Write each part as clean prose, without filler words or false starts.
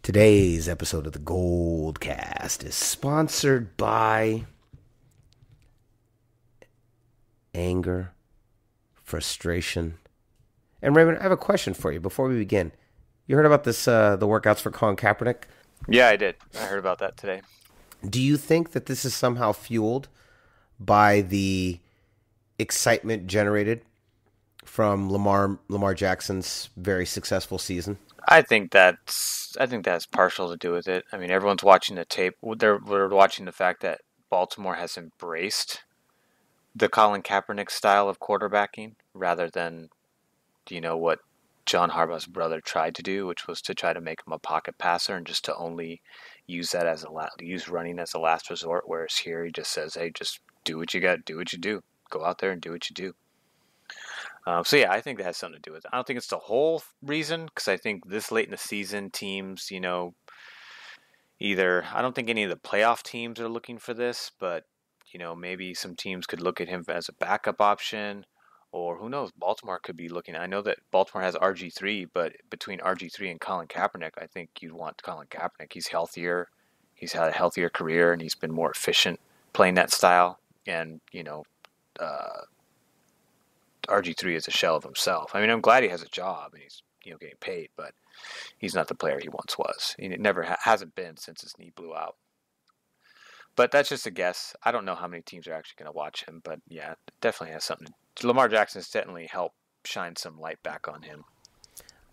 Today's episode of the GoldCast is sponsored by anger, frustration. And Raymond, I have a question for you before we begin. You heard about this, the workouts for Colin Kaepernick? Yeah, I did. I heard about that today. Do you think that this is somehow fueled by the excitement generated from Lamar Jackson's very successful season? I think that's partial to do with it. I mean, everyone's watching the tape. We're watching the fact that Baltimore has embraced the Colin Kaepernick style of quarterbacking rather than, what John Harbaugh's brother tried to do, which was to try to make him a pocket passer and just to only use that use running as a last resort. Whereas here he just says, "Hey, just do what you got, do what you do, go out there and do what you do." So yeah, I think that has something to do with it. I don't think it's the whole reason, because I think this late in the season, teams, either I don't think any of the playoff teams are looking for this, but maybe some teams could look at him as a backup option, or who knows, Baltimore could be looking. I know that Baltimore has RG3, but between RG3 and Colin Kaepernick, I think you'd want Colin Kaepernick. He's healthier, he's had a healthier career, and he's been more efficient playing that style. And RG3 is a shell of himself. I mean, I'm glad he has a job and he's getting paid, but he's not the player he once was. He never hasn't been since his knee blew out. But that's just a guess. I don't know how many teams are actually going to watch him, but yeah, it definitely has something. Lamar Jackson has definitely helped shine some light back on him.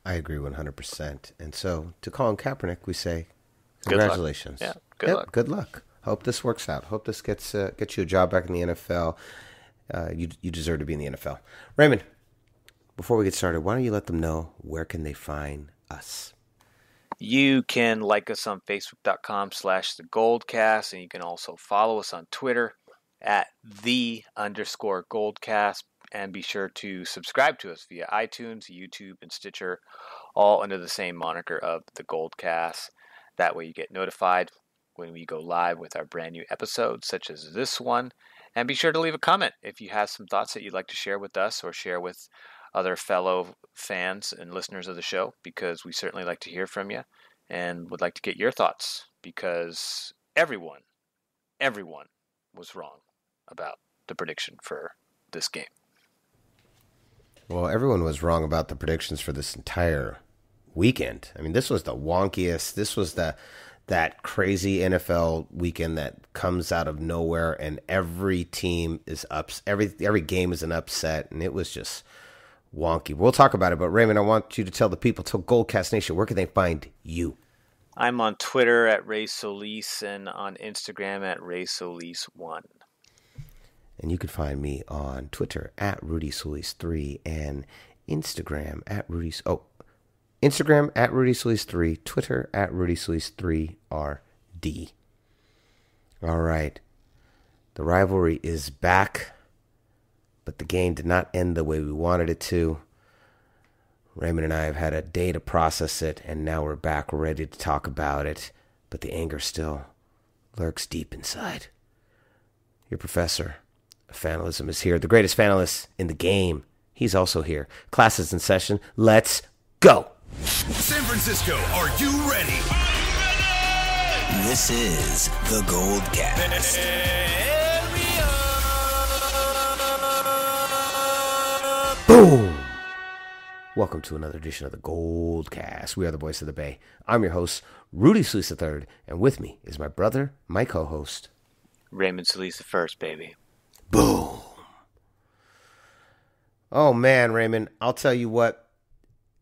I agree 100%. And so to Colin Kaepernick, we say congratulations. Good luck. Yeah, good luck. Good luck. Hope this works out. Hope this gets you a job back in the NFL. You deserve to be in the NFL. Raymond, before we get started, why don't you let them know where can they find us? You can like us on Facebook.com/TheGoldCast, and you can also follow us on Twitter at @the_Goldcast, and be sure to subscribe to us via iTunes, YouTube, and Stitcher, all under the same moniker of The Goldcast. That way you get notified when we go live with our brand new episodes, such as this one. And be sure to leave a comment if you have some thoughts that you'd like to share with us or share with other fellow fans and listeners of the show, because we certainly like to hear from you and would like to get your thoughts, because everyone was wrong about the prediction for this game. Well, everyone was wrong about the predictions for this entire weekend. I mean, this was the wonkiest. This was that crazy NFL weekend that comes out of nowhere, and every team is every game is an upset, and it was just wonky. We'll talk about it, but Raymond, I want you to tell the people, tell GoldCast Nation, where can they find you? I'm on Twitter at Ray Solis and on Instagram at RaySolis1. And you can find me on Twitter at RudySolis3 and Instagram at RudySolis3, Twitter at RudySolis3RD. All right. The rivalry is back, but the game did not end the way we wanted it to. Raymond and I have had a day to process it, and now we're back ready to talk about it, but the anger still lurks deep inside. Your professor of fanalism is here, the greatest fanalist in the game. He's also here. Class is in session. Let's go. San Francisco, are you ready? This is the GoldCast. Boom! Welcome to another edition of the GoldCast. We are the voice of the Bay. I'm your host, Rudy Solis III, and with me is my brother, my co-host, Raymond Solis the first, baby. Boom! Oh man, Raymond, I'll tell you what.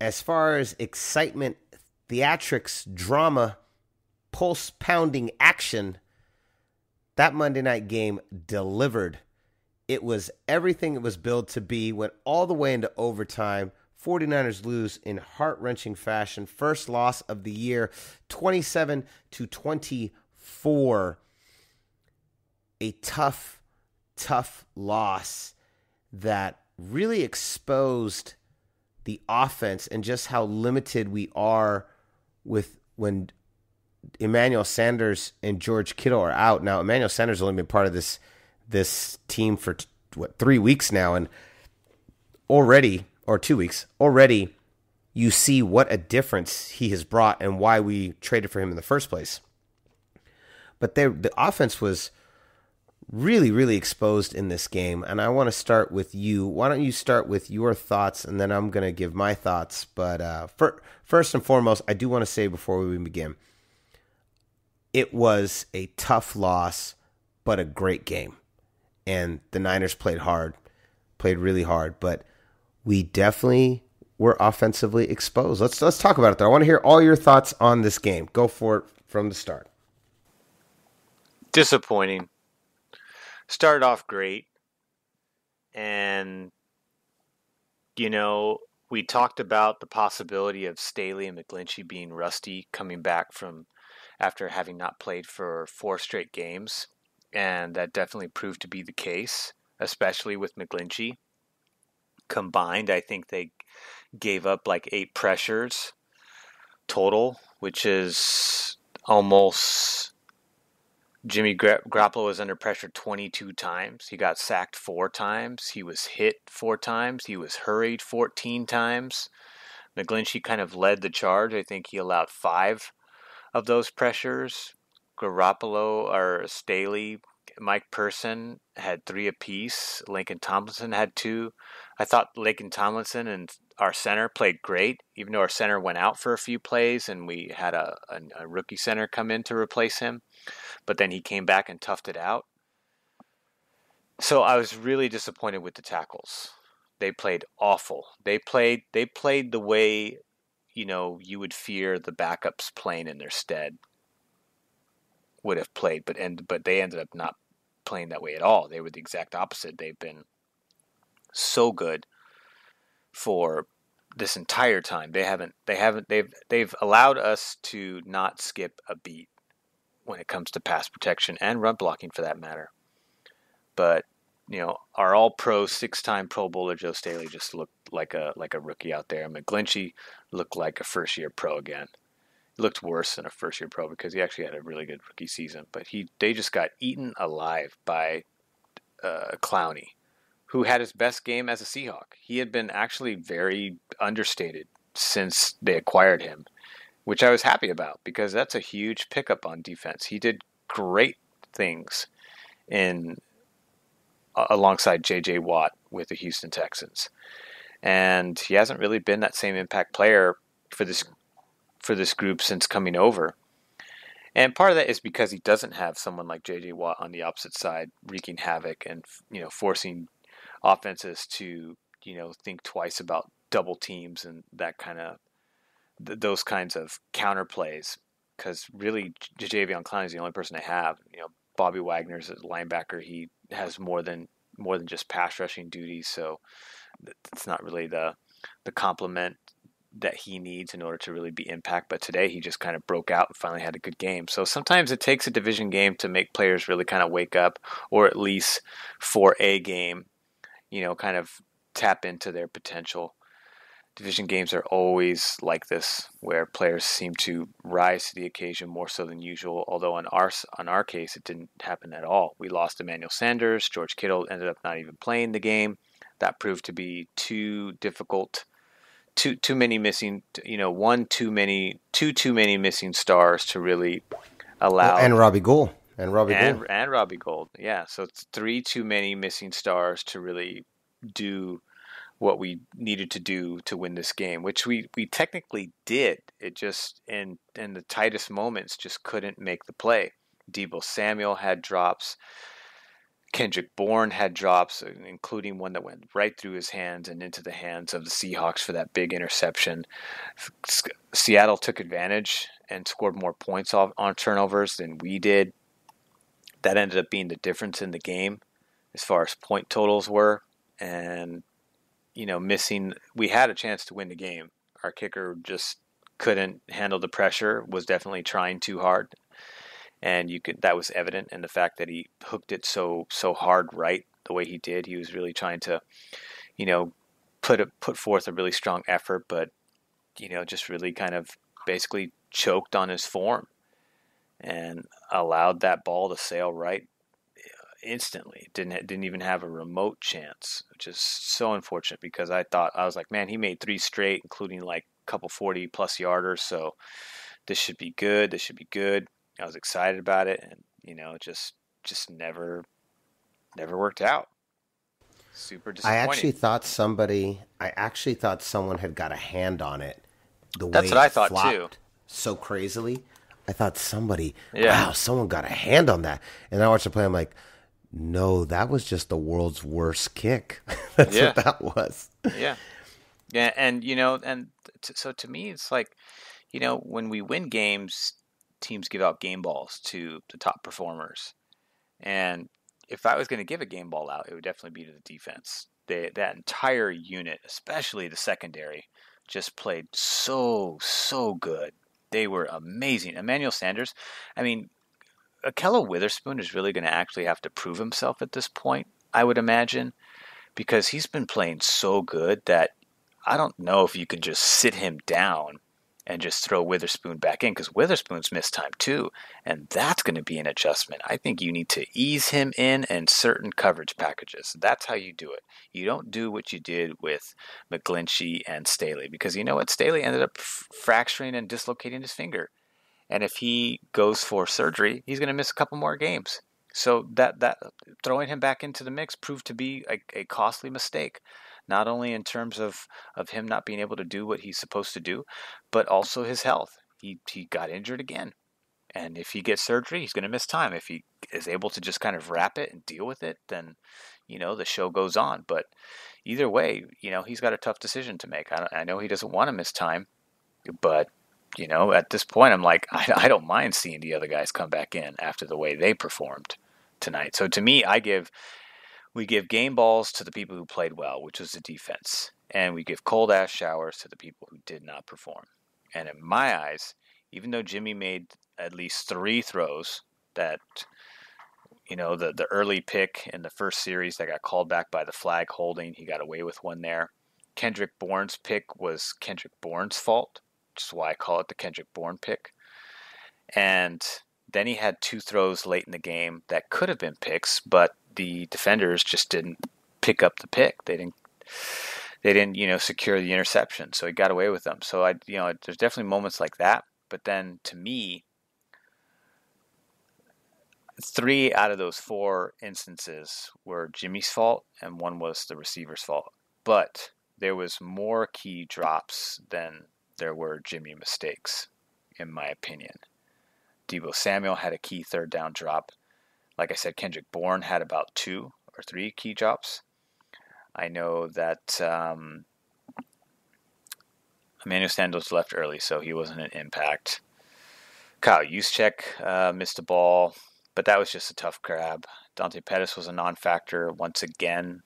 As far as excitement, theatrics, drama, pulse-pounding action, that Monday night game delivered. It was everything it was billed to be, went all the way into overtime. 49ers lose in heart-wrenching fashion. First loss of the year, 27-24. A tough loss that really exposed the offense and just how limited we are with when Emmanuel Sanders and George Kittle are out. Now, Emmanuel Sanders has only been part of this team for 3 weeks now, and already, or 2 weeks, already you see what a difference he has brought and why we traded for him in the first place. But the offense was really, really exposed in this game, and I want to start with you. Why don't you start with your thoughts, and then I'm going to give my thoughts. But first and foremost, I do want to say before we begin, it was a tough loss, but a great game. And the Niners played hard, played really hard, but we definitely were offensively exposed. Let's talk about it, though. I want to hear all your thoughts on this game. Go for it from the start. Disappointing. Started off great, and we talked about the possibility of Staley and McGlinchey being rusty coming back from after having not played for 4 straight games, and that definitely proved to be the case, especially with McGlinchey. Combined, I think they gave up like 8 pressures total, which is almost... Jimmy Garoppolo was under pressure 22 times. He got sacked 4 times. He was hit 4 times. He was hurried 14 times. McGlinchey kind of led the charge. I think he allowed 5 of those pressures. Garoppolo or Staley, Mike Person had 3 apiece. Laken Tomlinson had 2. I thought Laken Tomlinson and our center played great, even though our center went out for a few plays and we had a rookie center come in to replace him. But then he came back and toughed it out. So I was really disappointed with the tackles. They played awful. They played the way, you would fear the backups playing in their stead would have played, but they ended up not playing that way at all. They were the exact opposite. They've been so good for this entire time. They've allowed us to not skip a beat when it comes to pass protection and run blocking for that matter. But, our all-pro 6-time Pro Bowler Joe Staley just looked like a rookie out there. McGlinchey looked like a first-year pro again. He looked worse than a first-year pro because he actually had a really good rookie season. But they just got eaten alive by Clowney, who had his best game as a Seahawk. He had been actually very understated since they acquired him, which I was happy about because that's a huge pickup on defense. He did great things alongside J.J. Watt with the Houston Texans. And he hasn't really been that same impact player for this group since coming over. And part of that is because he doesn't have someone like J.J. Watt on the opposite side wreaking havoc and, forcing offenses to, think twice about double teams and that kind of those kinds of counter plays, because really Jadeveon Clowney is the only person they have. Bobby Wagner's a linebacker. He has more than just pass rushing duties, so it's not really the complement that he needs in order to really be impact. But today he just kind of broke out and finally had a good game. So sometimes it takes a division game to make players really kind of wake up, or at least for a game, kind of tap into their potential. Division games are always like this, where players seem to rise to the occasion more so than usual. Although on our case, it didn't happen at all. We lost Emmanuel Sanders. George Kittle ended up not even playing the game. That proved to be too difficult. Too many missing. Too many missing stars to really allow. And Robbie Gould. And Robbie Gould. Yeah. So it's 3 too many missing stars to really do what we needed to do to win this game, which we technically did. It just in the tightest moments just couldn't make the play. Deebo Samuel had drops. Kendrick Bourne had drops, including one that went right through his hands and into the hands of the Seahawks for that big interception. Seattle took advantage and scored more points on turnovers than we did. That ended up being the difference in the game as far as point totals were. And we had a chance to win the game. Our kicker just couldn't handle the pressure, was definitely trying too hard. And that was evident in the fact that he hooked it so hard right the way he did. He was really trying to, put forth a really strong effort, but, just really kind of basically choked on his form and allowed that ball to sail right instantly. Didn't even have a remote chance, which is so unfortunate because I was like, man, he made 3 straight, including like couple 40-plus yarders, so this should be good. This should be good. I was excited about it, and it just never worked out. Super disappointing. I actually thought someone had got a hand on it. That's what I thought too. So crazily, I thought wow, someone got a hand on that. And I watched the play. I'm like, no, that was just the world's worst kick. That's what that was. Yeah, and so to me, it's like, when we win games, teams give out game balls to the top performers, and if I was going to give a game ball out, it would definitely be to the defense. That entire unit, especially the secondary, just played so good. They were amazing. Emmanuel Sanders, I mean, Akello Witherspoon is really going to actually have to prove himself at this point, I would imagine, because he's been playing so good that I don't know if you can just sit him down and just throw Witherspoon back in, because Witherspoon's missed time too, and that's going to be an adjustment. I think you need to ease him in certain coverage packages. That's how you do it. You don't do what you did with McGlinchey and Staley, because you know what? Staley ended up fracturing and dislocating his finger, and if he goes for surgery, he's going to miss a couple more games. So that throwing him back into the mix proved to be a costly mistake. Not only in terms of him not being able to do what he's supposed to do, but also his health. He got injured again. And if he gets surgery, he's going to miss time. If he is able to just kind of wrap it and deal with it, then, the show goes on. But either way, he's got a tough decision to make. I know he doesn't want to miss time, but, at this point, I'm like, I don't mind seeing the other guys come back in after the way they performed tonight. So to me, we give game balls to the people who played well, which was the defense. And we give cold ass showers to the people who did not perform. And in my eyes, even though Jimmy made at least 3 throws that, the early pick in the first series that got called back by the flag holding, he got away with one there. Kendrick Bourne's pick was Kendrick Bourne's fault, which is why I call it the Kendrick Bourne pick. And then he had 2 throws late in the game that could have been picks, but the defenders just didn't pick up the pick. They didn't secure the interception, so he got away with them. So there's definitely moments like that. But then to me, 3 out of those 4 instances were Jimmy's fault, and 1 was the receiver's fault. But there was more key drops than there were Jimmy mistakes, in my opinion. Deebo Samuel had a key 3rd down drop. Like I said, Kendrick Bourne had about 2 or 3 key drops. I know that Emmanuel Sanders left early, so he wasn't an impact. Kyle Juszczyk missed a ball, but that was just a tough grab. Dante Pettis was a non-factor once again.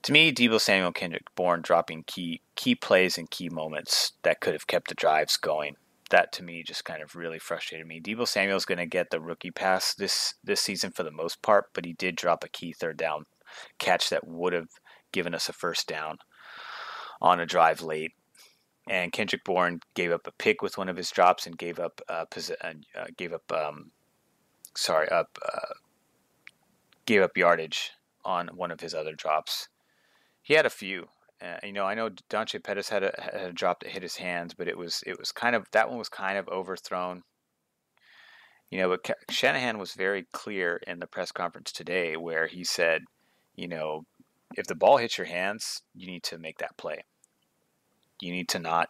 To me, Deebo Samuel, Kendrick Bourne dropping key plays and key moments that could have kept the drives going. That to me just kind of really frustrated me. Deebo Samuel's going to get the rookie pass this season for the most part, but he did drop a key 3rd down catch that would have given us a 1st down on a drive late. And Kendrick Bourne gave up a pick with one of his drops and gave up yardage on one of his other drops. He had a few. I know Dante Pettis had a drop that hit his hands, but it was kind of, that one was kind of overthrown. But Shanahan was very clear in the press conference today where he said, if the ball hits your hands, you need to make that play. You need to not,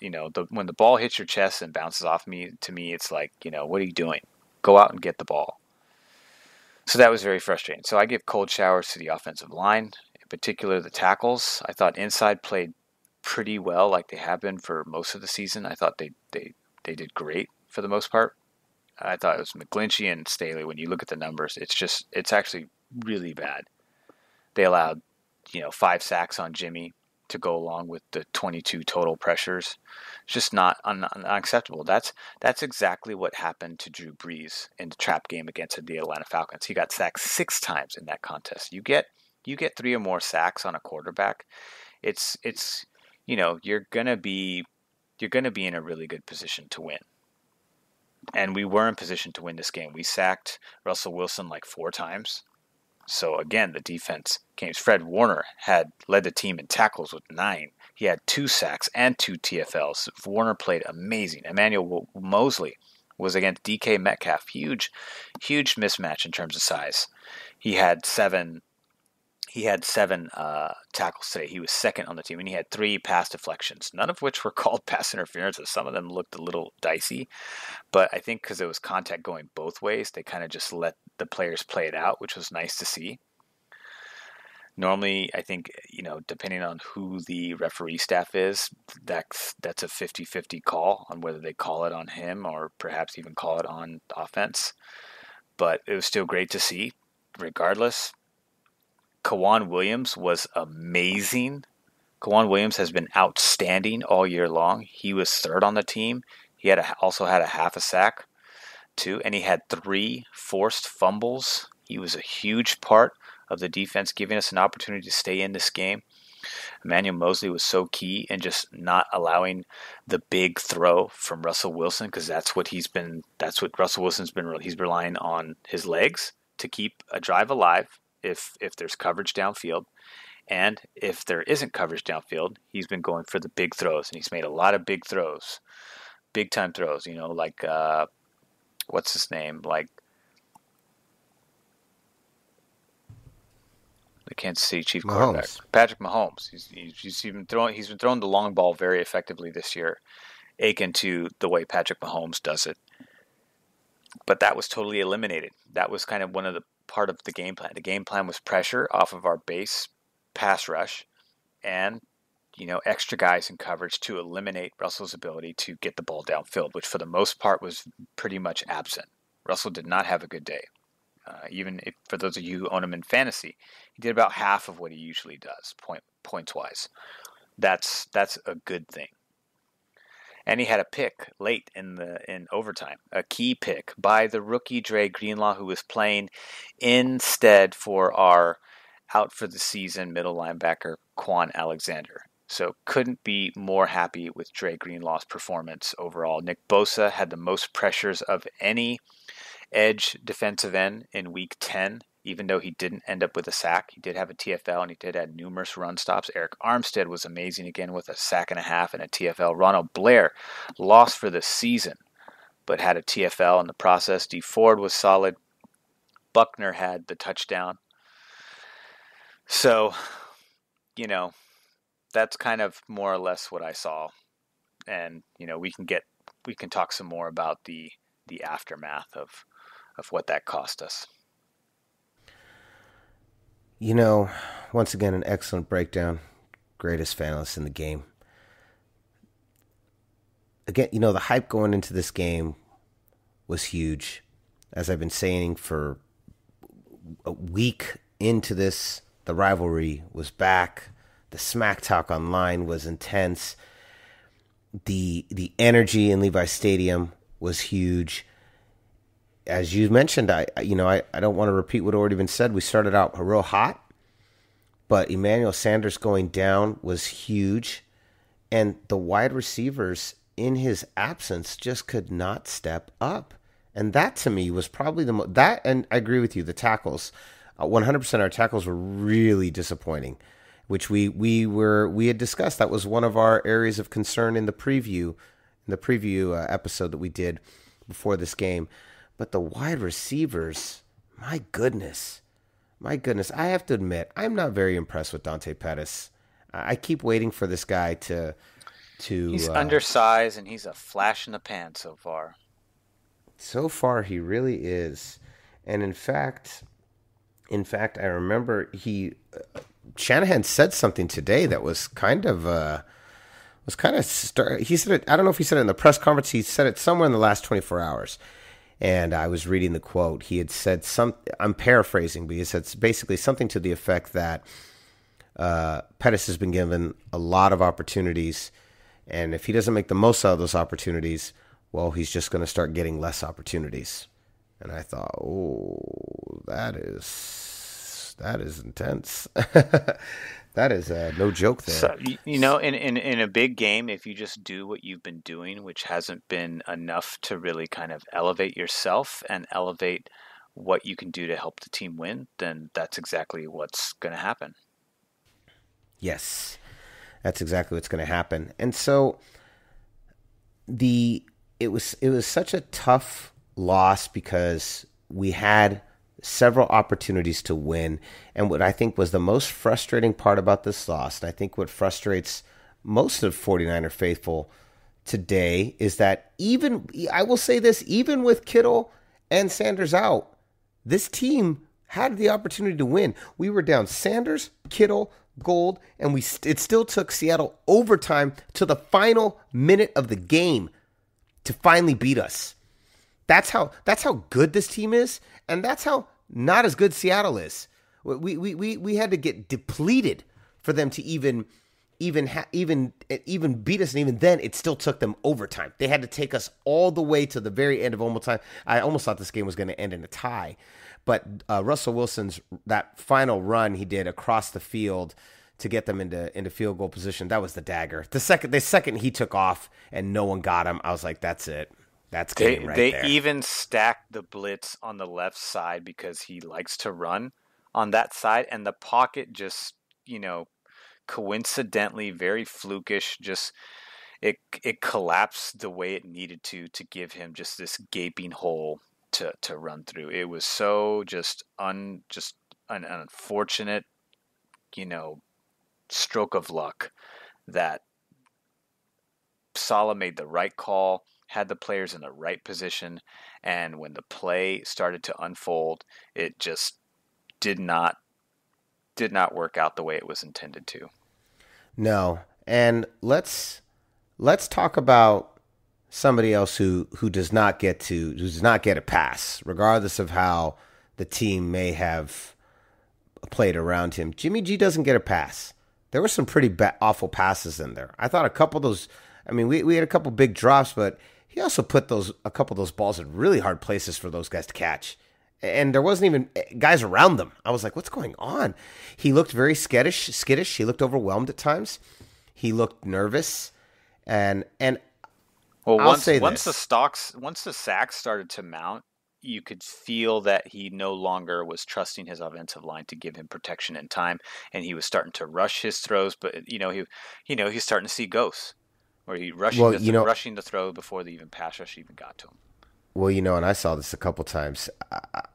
when the ball hits your chest and bounces off me, to me, it's like, what are you doing? Go out and get the ball. So that was very frustrating. So I give cold showers to the offensive line. Particular the tackles. I thought inside played pretty well, like they have been for most of the season. I thought they did great for the most part. I thought it was McGlinchey and Staley. When you look at the numbers, it's actually really bad. They allowed 5 sacks on Jimmy to go along with the 22 total pressures. It's just not unacceptable. That's exactly what happened to Drew Brees in the trap game against the Atlanta Falcons. He got sacked 6 times in that contest. You get 3 or more sacks on a quarterback, it's you're gonna be in a really good position to win. And we were in position to win this game. We sacked Russell Wilson like 4 times. So again, the defense games. Fred Warner had led the team in tackles with 9. He had 2 sacks and 2 TFLs. Warner played amazing. Emmanuel Mosley was against DK Metcalf. Huge mismatch in terms of size. He had 7 tackles today. He was second on the team, and he had 3 pass deflections, none of which were called pass interference. Some of them looked a little dicey, but I think because it was contact going both ways, they kind of just let the players play it out, which was nice to see. Normally, I think, depending on who the referee staff is, that's a 50-50 call on whether they call it on him or perhaps even call it on offense. But it was still great to see, regardless. Kawan Williams was amazing. Kawan Williams has been outstanding all year long. He was third on the team. He also had a half a sack, too, and he had 3 forced fumbles. He was a huge part of the defense, giving us an opportunity to stay in this game. Emmanuel Mosley was so key in just not allowing the big throw from Russell Wilson, because that's what Russell Wilson's been. He's relying on his legs to keep a drive alive if there's coverage downfield. And if there isn't coverage downfield, he's been going for the big throws, and he's made a lot of big throws, big time throws, like what's his name? Like the Kansas City Chief quarterback, Patrick Mahomes. He's been throwing the long ball very effectively this year, akin to the way Patrick Mahomes does it. But that was totally eliminated. That was kind of one of the part of the game plan. The game plan was pressure off of our base pass rush and, extra guys in coverage to eliminate Russell's ability to get the ball downfield, which for the most part was pretty much absent. Russell did not have a good day. Even if, for those of you who own him in fantasy, he did about half of what he usually does, points-wise. That's a good thing. And he had a pick late in overtime, a key pick by the rookie Dre Greenlaw, who was playing instead for our out for the season middle linebacker Quan Alexander. So couldn't be more happy with Dre Greenlaw's performance overall. Nick Bosa had the most pressures of any edge defensive end in Week 10, even though he didn't end up with a sack. He did have a TFL, and he did have numerous run stops. Eric Armstead was amazing again with a sack and a half and a TFL. Ronald Blair lost for the season, but had a TFL in the process. Dee Ford was solid. Buckner had the touchdown. So, that's kind of more or less what I saw. And, we can talk some more about the aftermath of what that cost us. Once again, an excellent breakdown. Greatest fanalist in the game. Again, the hype going into this game was huge. As I've been saying for a week into this, the rivalry was back. The smack talk online was intense. The energy in Levi Stadium was huge. As you mentioned, I don't want to repeat what already been said. We started out real hot, but Emmanuel Sanders going down was huge, and the wide receivers in his absence just could not step up. And that to me was probably that. And I agree with you. The tackles, 100%, our tackles were really disappointing, which we had discussed. That was one of our areas of concern in the preview episode that we did before this game. But the wide receivers, my goodness. I have to admit, I'm not very impressed with Dante Pettis. I keep waiting for this guy to. He's undersized, and he's a flash in the pan so far. So far, he really is. And in fact, I remember Shanahan said something today that was kind of. He said it. I don't know if he said it in the press conference. He said it somewhere in the last 24 hours. And I was reading the quote. He had said I'm paraphrasing, but he said basically something to the effect that Pettis has been given a lot of opportunities, and if he doesn't make the most out of those opportunities, well, he's just going to start getting less opportunities. And I thought, oh, that is intense. That is no joke there. So, in a big game, if you just do what you've been doing, which hasn't been enough to really kind of elevate yourself and elevate what you can do to help the team win, then that's exactly what's going to happen. Yes, that's exactly what's going to happen. And so it was such a tough loss because we had several opportunities to win. And what I think was the most frustrating part about this loss, and I think what frustrates most of 49er faithful today, is that I will say this, even with Kittle and Sanders out, this team had the opportunity to win. We were down Sanders, Kittle, Gold, and it still took Seattle overtime to the final minute of the game to finally beat us. That's how good this team is, and that's how not as good Seattle is. We had to get depleted for them to even beat us, and even then, it still took them overtime. They had to take us all the way to the very end of overtime. I almost thought this game was going to end in a tie, but Russell Wilson's that final run he did across the field to get them into field goal position, that was the dagger. The second he took off and no one got him, I was like, that's it. That's game right there. They even stacked the blitz on the left side because he likes to run on that side, and the pocket just, coincidentally, very flukish, just it collapsed the way it needed to give him just this gaping hole to run through. It was so an unfortunate, stroke of luck that Saleh made the right call, had the players in the right position, and when the play started to unfold, it just did not work out the way it was intended to. No. And let's talk about somebody else who does not get a pass, regardless of how the team may have played around him. Jimmy G doesn't get a pass. There were some pretty awful passes in there. I thought a couple of those, we had a couple big drops, but he also put a couple of those balls in really hard places for those guys to catch. And there wasn't even guys around them. I was like, what's going on? He looked very skittish. He looked overwhelmed at times. He looked nervous. And once the sacks started to mount, you could feel that he no longer was trusting his offensive line to give him protection in time, and he was starting to rush his throws. But he's starting to see ghosts, or he rushing the throw before the pass rush even got to him. Well, and I saw this a couple times.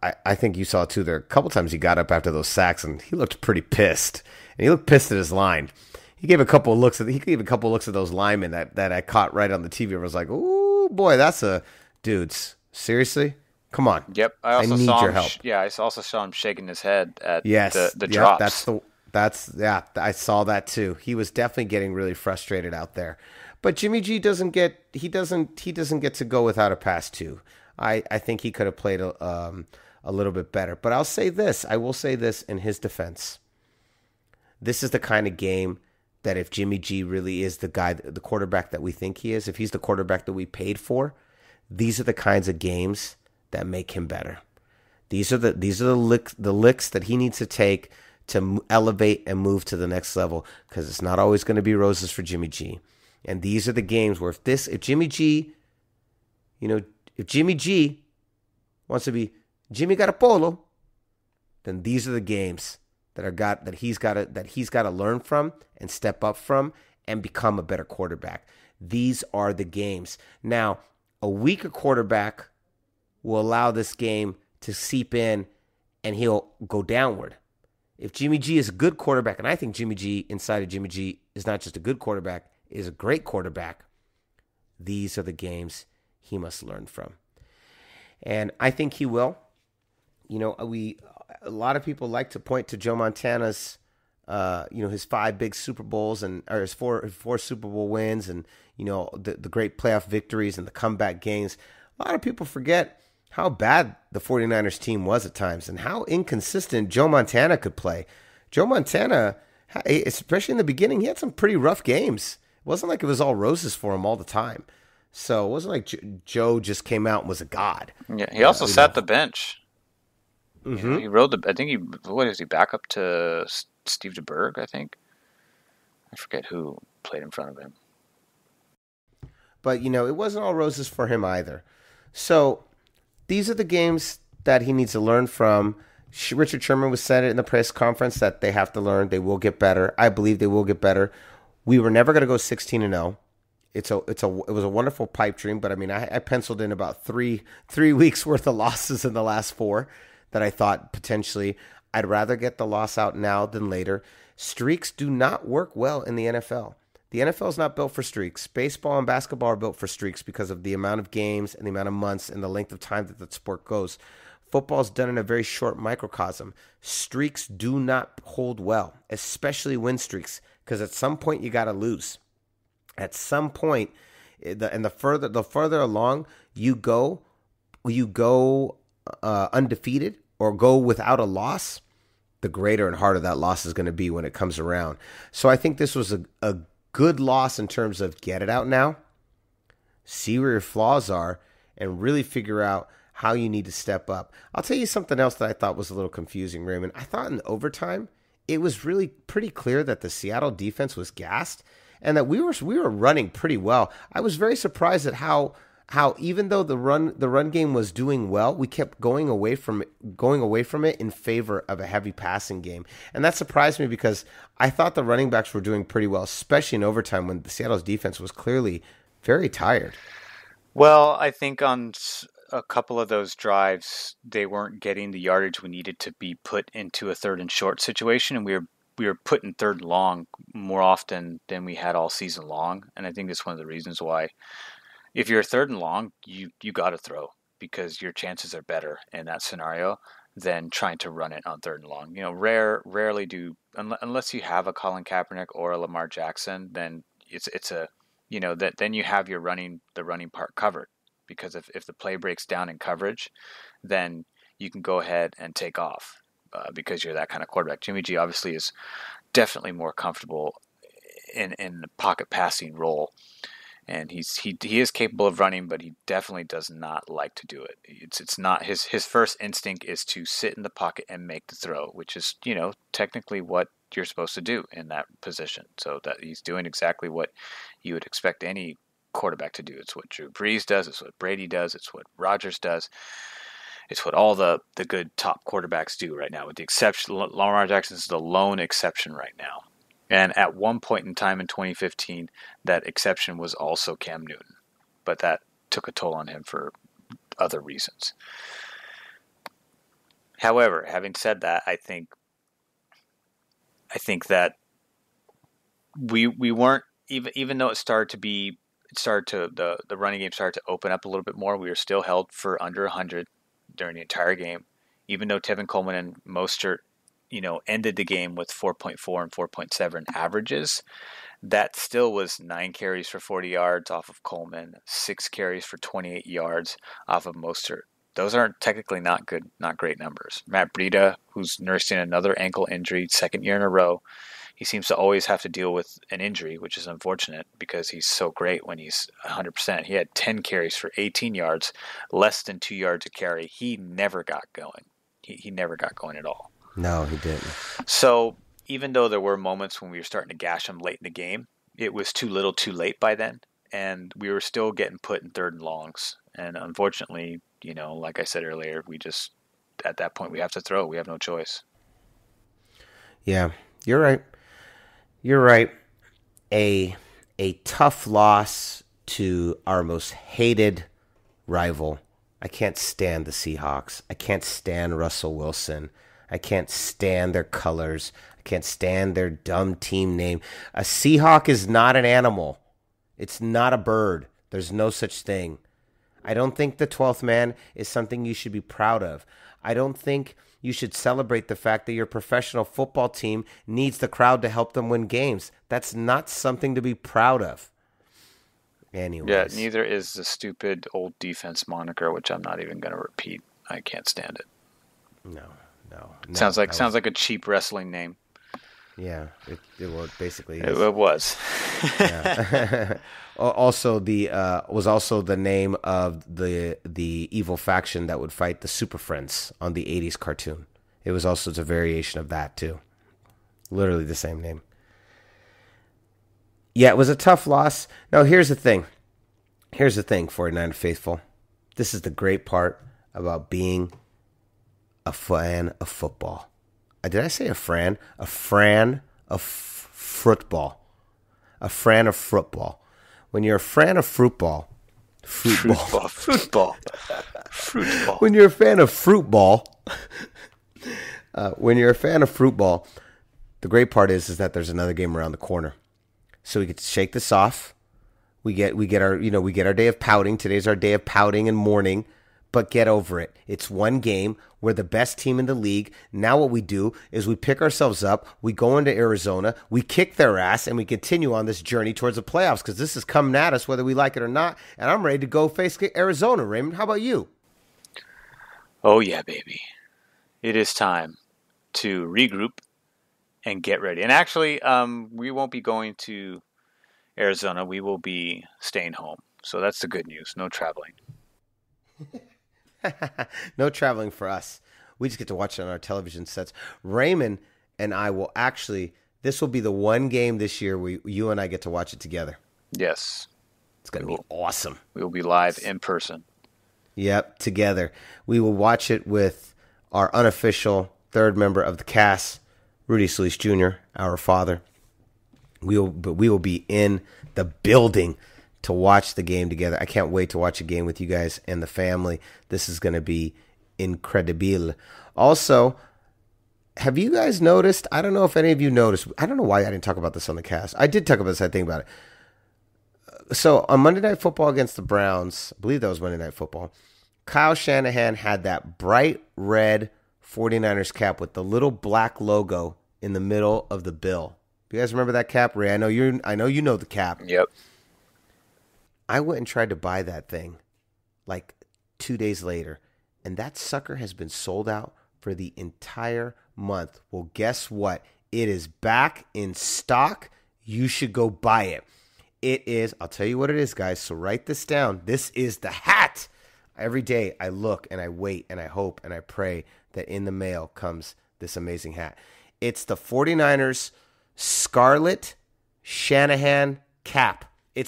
I think you saw it too. There a couple times he got up after those sacks, and he looked pretty pissed, and he looked pissed at his line. He gave a couple of looks at those linemen that I caught right on the TV. I was like, "Oh boy, that's a dudes. Seriously." Come on. Yep. I need your help. I also saw him shaking his head at the drops. I saw that too. He was definitely getting really frustrated out there. But Jimmy G doesn't get to go without a pass too. I think he could have played a little bit better. But I will say this in his defense. This is the kind of game that if Jimmy G really is the quarterback that we think he is, if he's the quarterback that we paid for, these are the kinds of games that make him better. These are the licks that he needs to take to elevate and move to the next level, because it's not always going to be roses for Jimmy G. And these are the games where if Jimmy G wants to be Jimmy Garoppolo, then these are the games that he's got to learn from and step up from and become a better quarterback. These are the games. Now, a weaker quarterback will allow this game to seep in and he'll go downward. If Jimmy G is a good quarterback, and I think inside of Jimmy G is not just a good quarterback, is a great quarterback, these are the games he must learn from. And I think he will. A lot of people like to point to Joe Montana's his 5 big Super Bowls or his four Super Bowl wins, and the great playoff victories and the comeback games. A lot of people forget how bad the 49ers team was at times and how inconsistent Joe Montana could play. Joe Montana, especially in the beginning, he had some pretty rough games. It wasn't like it was all roses for him all the time. So it wasn't like Joe just came out and was a god. Yeah, he also sat the bench. Mm-hmm. He rode was he back up to Steve DeBerg, I think? I forget who played in front of him. But, it wasn't all roses for him either. So these are the games that he needs to learn from. Richard Sherman was said it in the press conference that they have to learn. They will get better. I believe they will get better. We were never going to go 16-0. It was a wonderful pipe dream, but I mean, I penciled in about three weeks worth of losses in the last 4 that I thought potentially I'd rather get the loss out now than later. Streaks do not work well in the NFL. The NFL is not built for streaks. Baseball and basketball are built for streaks because of the amount of games and the amount of months and the length of time that the sport goes. Football is done in a very short microcosm. Streaks do not hold well, especially win streaks, because at some point you got to lose. At some point, the further along you go undefeated or go without a loss, the greater and harder that loss is going to be when it comes around. So I think this was a good loss in terms of get it out now, see where your flaws are, and really figure out how you need to step up. I'll tell you something else that I thought was a little confusing, Raymond. I thought in overtime, it was really pretty clear that the Seattle defense was gassed and that we were running pretty well. I was very surprised at how even though the run game was doing well, we kept going away from it in favor of a heavy passing game. And that surprised me because I thought the running backs were doing pretty well, especially in overtime when the Seattle's defense was clearly very tired. Well, I think on a couple of those drives, they weren't getting the yardage we needed to be put into a 3rd and short situation, and we were put in 3rd and long more often than we had all season long. And I think that's one of the reasons why, if you're 3rd and long, you got to throw, because your chances are better in that scenario than trying to run it on 3rd and long. You know, rarely do, unless you have a Colin Kaepernick or a Lamar Jackson, then it's a, you know, that then you have the running part covered. Because if the play breaks down in coverage, then you can go ahead and take off because you're that kind of quarterback. Jimmy G obviously is definitely more comfortable in the pocket passing role, and he is capable of running, but he definitely does not like to do it. It's not his first instinct is to sit in the pocket and make the throw, which is, you know, technically what you're supposed to do in that position. So that he's doing exactly what you would expect any quarterback to do. It's what Drew Brees does. It's what Brady does. It's what Rodgers does. It's what all the good top quarterbacks do right now, with the exception, Lamar Jackson is the lone exception right now. And at one point in time in 2015, that exception was also Cam Newton, but that took a toll on him for other reasons. However, having said that, I think that we weren't, even though the running game started to open up a little bit more, we were still held for under 100 during the entire game. Even though Tevin Coleman and Mostert, you know, ended the game with 4.4 and 4.7 averages, that still was 9 carries for 40 yards off of Coleman, 6 carries for 28 yards off of Mostert. Those aren't technically not great numbers. Matt Breida, who's nursing another ankle injury, 2nd year in a row, he seems to always have to deal with an injury, which is unfortunate because he's so great when he's 100%. He had 10 carries for 18 yards, less than 2 yards a carry. He never got going. He never got going at all. No, he didn't. So even though there were moments when we were starting to gash him late in the game, it was too little too late by then. And we were still getting put in 3rd and longs. And unfortunately, you know, like I said earlier, we just, at that point, we have to throw. We have no choice. Yeah, you're right. You're right. A tough loss to our most hated rival. I can't stand the Seahawks. I can't stand Russell Wilson. I can't stand their colors. I can't stand their dumb team name. A Seahawk is not an animal. It's not a bird. There's no such thing. I don't think the 12th man is something you should be proud of. I don't think you should celebrate the fact that your professional football team needs the crowd to help them win games. That's not something to be proud of. Anyways. Yeah, neither is the stupid old defense moniker, which I'm not even going to repeat. I can't stand it. No. Sounds like a cheap wrestling name. Yeah, it basically is. It was. Yeah. Also, was also the name of the evil faction that would fight the Super Friends on the 80s cartoon. It was also a variation of that too. Literally the same name. Yeah, it was a tough loss. Now, here's the thing. 49er faithful. This is the great part about being a fan of football. Did I say a fran? A fran of football. A fran of football. When you're a fan of fruitball. Fruitball. When you're a fan of fruitball. When you're a fan of fruitball, the great part is that there's another game around the corner. So we get to shake this off. We get our day of pouting. Today's our day of pouting and mourning, but get over it. It's one game. We're the best team in the league. Now what we do is we pick ourselves up. We go into Arizona. We kick their ass, and we continue on this journey towards the playoffs because this is coming at us whether we like it or not. And I'm ready to go face Arizona, Raymond. How about you? Oh, yeah, baby. It is time to regroup and get ready. And actually, we won't be going to Arizona. We will be staying home. So that's the good news. No traveling. No traveling for us. We just get to watch it on our television sets. Raymond and I will this will be the one game this year where you and I get to watch it together. Yes. It's going to be awesome. We will be live in person. Yep, together. We will watch it with our unofficial third member of the cast, Rudy Solis Jr., our father. We will be in the building to watch the game together. I can't wait to watch a game with you guys and the family. This is going to be incredible. Also, have you guys noticed? I don't know if any of you noticed. I don't know why I didn't talk about this on the cast. I did talk about this. I think about it. So on Monday Night Football against the Browns, I believe that was Monday Night Football, Kyle Shanahan had that bright red 49ers cap with the little black logo in the middle of the bill. Do you guys remember that cap, Ray? I know you know the cap. Yep. I went and tried to buy that thing like 2 days later, and that sucker has been sold out for the entire month. Well, guess what? It is back in stock. You should go buy it. It is, I'll tell you what it is, guys, so write this down. This is the hat. Every day I look and I wait and I hope and I pray that in the mail comes this amazing hat. It's the 49ers Scarlet Shanahan cap. It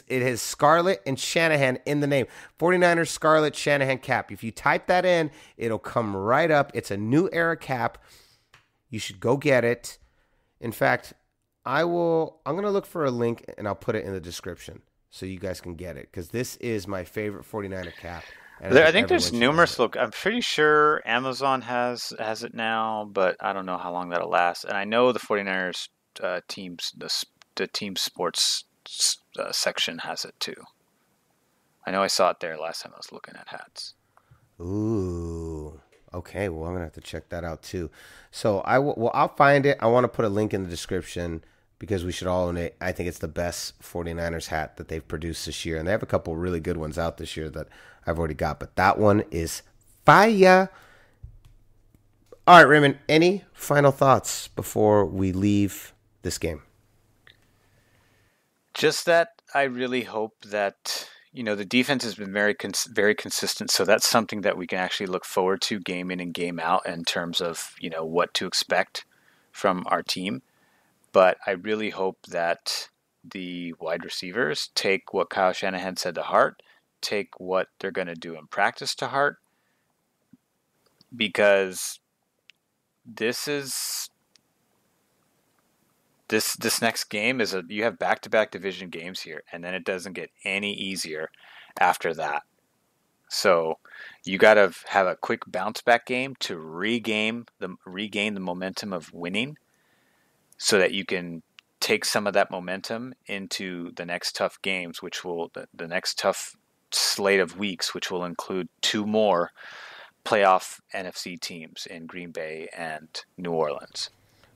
has Scarlet and Shanahan in the name. 49ers Scarlet Shanahan cap. If you type that in, it'll come right up. It's a new era cap. You should go get it. In fact, I'm going to look for a link and I'll put it in the description so you guys can get it because this is my favorite 49er cap. I think there's numerous. Look, I'm pretty sure Amazon has it now, but I don't know how long that'll last. And I know the 49ers teams, the team sports section has it too. I know I saw it there last time I was looking at hats. Ooh. Okay, well, I'm going to have to check that out too. So I'll find it. I want to put a link in the description because we should all own it. I think it's the best 49ers hat that they've produced this year. And they have a couple really good ones out this year that I've already got. But that one is fire. All right, Raymond, any final thoughts before we leave this game? Just that I really hope that, the defense has been very consistent. So that's something that we can actually look forward to game in and game out in terms of, what to expect from our team. But I really hope that the wide receivers take what Kyle Shanahan said to heart, take what they're going to do in practice to heart, because this next game you have back-to-back division games here, and then it doesn't get any easier after that. So you got to have a quick bounce-back game to regain the momentum of winning, so that you can take some of that momentum into the next tough games, which will the next tough slate of weeks, which will include 2 more playoff NFC teams in Green Bay and New Orleans.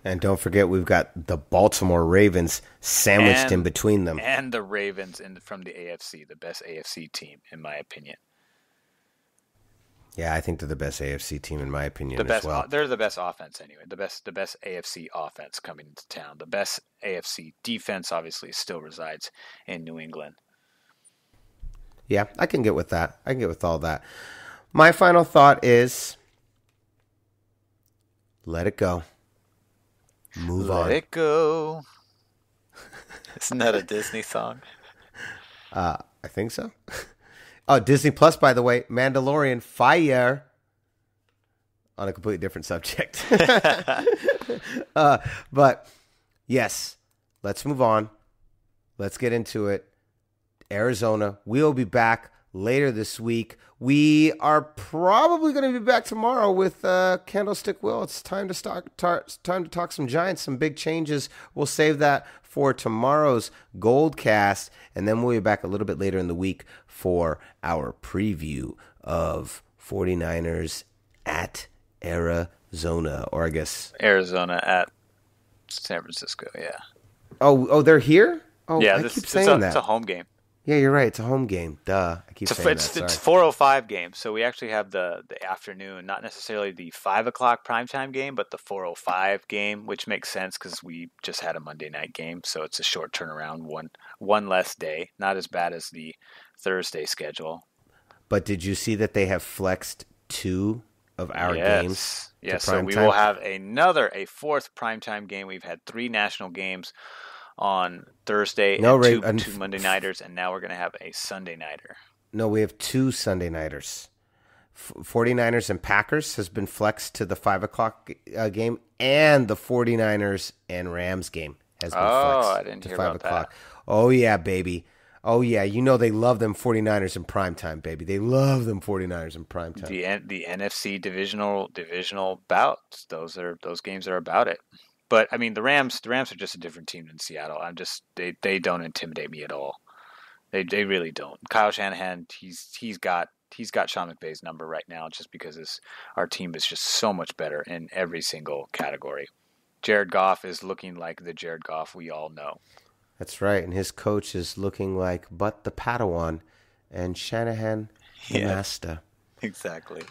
And don't forget, we've got the Baltimore Ravens sandwiched in between them. And the Ravens from the AFC, the best AFC team, in my opinion. Yeah, I think they're the best AFC team, in my opinion, as well. They're the best offense anyway. The best AFC offense coming into town. The best AFC defense, obviously, still resides in New England. Yeah, I can get with that. I can get with all that. My final thought is, let it go. Move on. Let it go. Isn't that a Disney song? I think so. Oh, Disney Plus, by the way, Mandalorian, fire. on a completely different subject. But yes, let's move on. Let's get into it. Arizona, we'll be back later this week. We are probably going to be back tomorrow with Candlestick Will. It's time to talk some Giants, some big changes. We'll save that for tomorrow's GoldCast, and then we'll be back a little bit later in the week for our preview of 49ers at Arizona, or I guess Arizona at San Francisco. Yeah. Oh, they're here. Oh, yeah. I keep saying that. It's a home game. Yeah, you're right. It's a home game. Duh. I keep saying that. It's 4:05 game, so we actually have the afternoon, not necessarily the 5 o'clock primetime game, but the 4:05 game, which makes sense because we just had a Monday night game, so it's a short turnaround, one less day. Not as bad as the Thursday schedule. But did you see that they have flexed 2 of our games? Yes, so we will have a fourth primetime game. We've had 3 national games on Thursday and two Monday nighters, and now we're going to have a Sunday nighter. No, we have 2 Sunday nighters. 49ers and Packers has been flexed to the 5 o'clock game, and the 49ers and Rams game has been flexed I didn't to hear 5 about o'clock. that. Oh, yeah, baby. Oh, yeah. You know they love them 49ers in primetime, baby. They love them 49ers in primetime. The NFC divisional bouts. Those games are about it. But I mean, the Rams are just a different team than Seattle. They don't intimidate me at all. They really don't. Kyle Shanahan, he's got Sean McVay's number right now, just because our team is just so much better in every single category. Jared Goff is looking like the Jared Goff we all know. That's right, and his coach is looking like but the Padawan, and Shanahan the master. Exactly.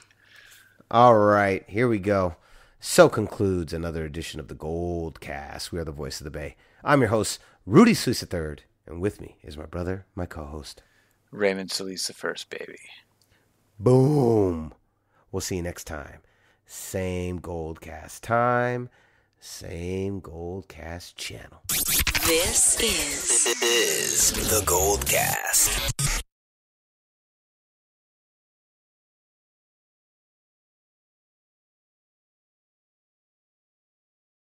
All right, here we go. So concludes another edition of the GoldCast. We are the voice of the Bay. I'm your host, Rudy Solis III, and with me is my brother, my co-host, Raymond Solis the first, baby. Boom. We'll see you next time. Same GoldCast time, same GoldCast channel. This is the GoldCast.